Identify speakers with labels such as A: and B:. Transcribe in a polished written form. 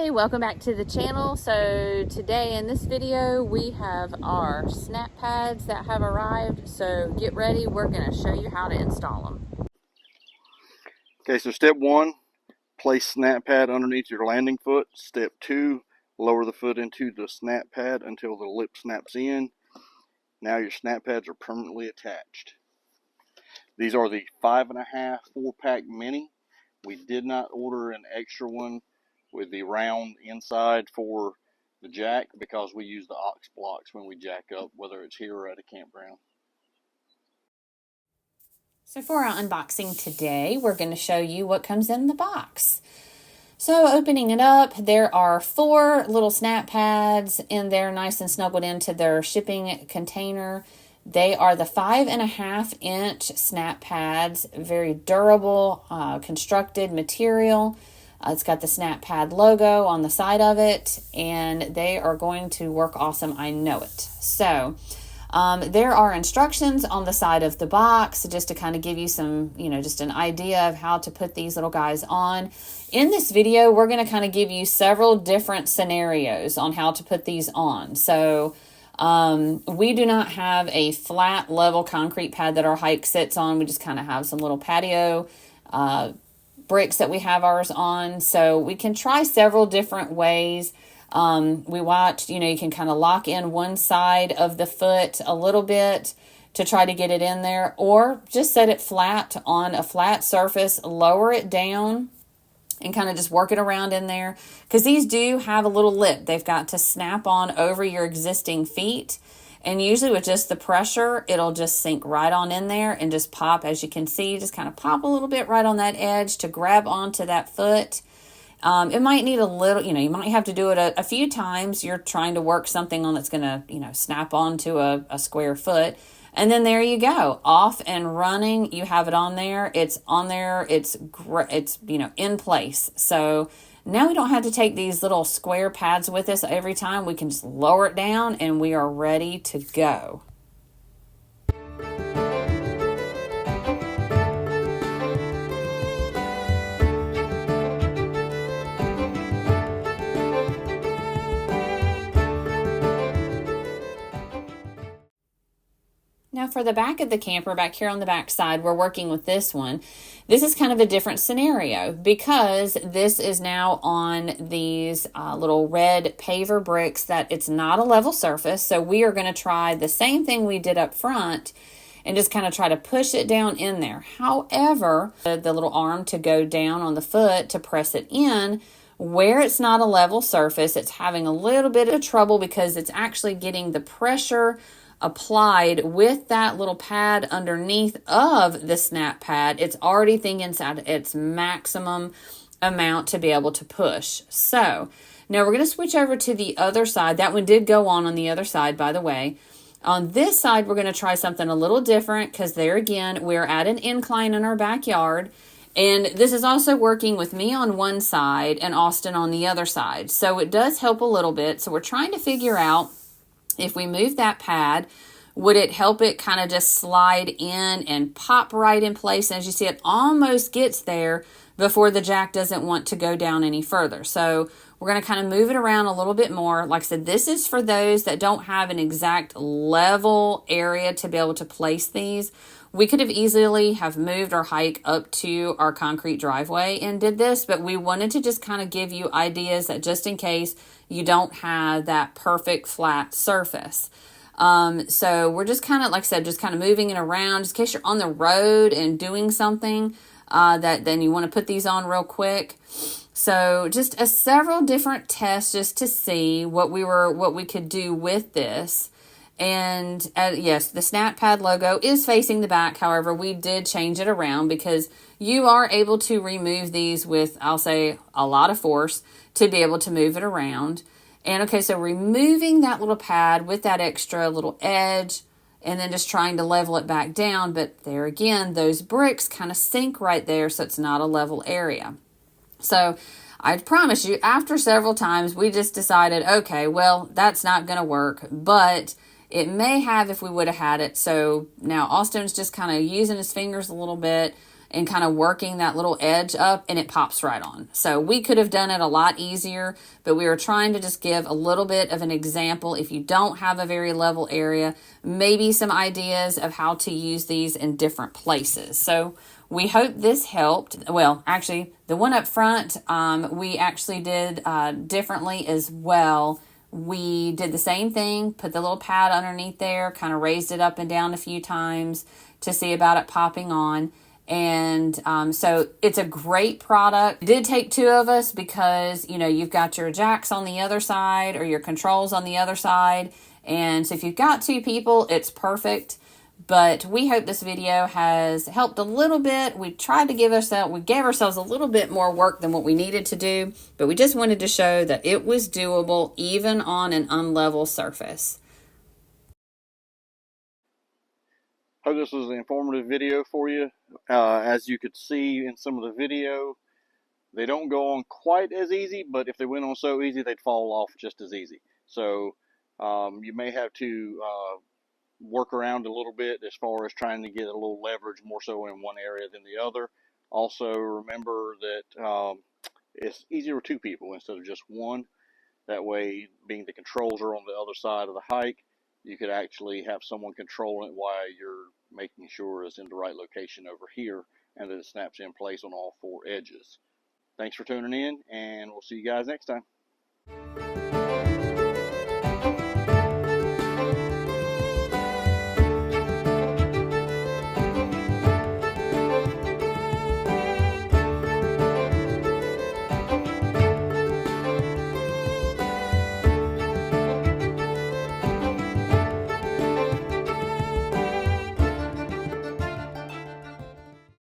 A: Hey, welcome back to the channel. So today in this video we have our SnapPads that have arrived. So get ready, we're going to show you how to install them.
B: Okay, so step one, place SnapPad underneath your landing foot. Step two, lower the foot into the SnapPad until the lip snaps in. Now your SnapPads are permanently attached. These are the 5.5 4-pack mini. We did not order an extra one with the round inside for the jack because we use the aux blocks when we jack up, whether it's here or at a campground.
A: So for our unboxing today, we're going to show you what comes in the box. So opening it up, there are 4 little SnapPads in there, nice and snuggled into their shipping container. They are the 5.5-inch SnapPads, very durable, constructed material. It's got the SnapPad logo on the side of it, and they are going to work awesome. I know it. So there are instructions on the side of the box just to kind of give you some, just an idea of how to put these little guys on. In this video, we're going to kind of give you several different scenarios on how to put these on. So we do not have a flat level concrete pad that our hike sits on. We just kind of have some little patio bricks that we have ours on. So we can try several different ways. We watched, you can kind of lock in one side of the foot a little bit to try to get it in there, or just set it flat on a flat surface, lower it down and kind of just work it around in there, because these do have a little lip they've got to snap on over your existing feet. And usually with just the pressure, it'll just sink right on in there and just pop. As you can see, just kind of pop a little bit right on that edge to grab onto that foot. It might need a little, you might have to do it a few times. You're trying to work something on that's going to, snap onto a square foot. And then there you go, off and running. You have it on there. It's on there. It's in place. So now we don't have to take these little square pads with us every time. We can just lower it down and we are ready to go. Now for the back of the camper, back here on the back side, we're working with this one. This is kind of a different scenario because this is now on these little red paver bricks that it's not a level surface. So we are going to try the same thing we did up front and just kind of try to push it down in there. However, the little arm to go down on the foot to press it in, where it's not a level surface, it's having a little bit of trouble because it's actually getting the pressure applied with that little pad underneath of the SnapPad. It's already thinking inside its maximum amount to be able to push. So now we're going to switch over to the other side. That one did go on the other side, by the way. On this side, we're going to try something a little different because there again, we're at an incline in our backyard. And this is also working with me on one side and Austin on the other side. So it does help a little bit. So we're trying to figure out, if we move that pad, would it help it kind of just slide in and pop right in place? And as you see, it almost gets there before the jack doesn't want to go down any further. So we're going to kind of move it around a little bit more. Like I said, this is for those that don't have an exact level area to be able to place these. We could have easily have moved our hike up to our concrete driveway and did this, but we wanted to just kind of give you ideas that just in case you don't have that perfect flat surface. So we're just kind of, like I said, just kind of moving it around just in case you're on the road and doing something that then you want to put these on real quick. So just several different tests just to see what we could do with this. And yes, the SnapPad logo is facing the back. However, we did change it around because you are able to remove these with, I'll say, a lot of force to be able to move it around. And okay, so removing that little pad with that extra little edge and then just trying to level it back down. But there again, those bricks kind of sink right there, so it's not a level area. So I promise you, after several times, we just decided, okay, well, that's not going to work, but it may have if we would have had it. So now Austin's just kind of using his fingers a little bit and kind of working that little edge up, and it pops right on. So we could have done it a lot easier, but we were trying to just give a little bit of an example. If you don't have a very level area, maybe some ideas of how to use these in different places. So we hope this helped. Well, actually, the one up front, we actually did differently as well. We did the same thing, put the little pad underneath there, kind of raised it up and down a few times to see about it popping on. And so it's a great product. It did take two of us because, you know, you've got your jacks on the other side or your controls on the other side. And so if you've got two people, it's perfect. But we hope this video has helped a little bit. We gave ourselves a little bit more work than what we needed to do, but we just wanted to show that it was doable even on an unlevel surface.
B: Hope this was an informative video for you. As you could see in some of the video, they don't go on quite as easy, but if they went on so easy, they'd fall off just as easy. So you may have to work around a little bit as far as trying to get a little leverage more so in one area than the other. Also, remember that it's easier with two people instead of just one. That way, being the controls are on the other side of the hike, you could actually have someone controlling it while you're making sure it's in the right location over here and that it snaps in place on all four edges. Thanks for tuning in, and we'll see you guys next time.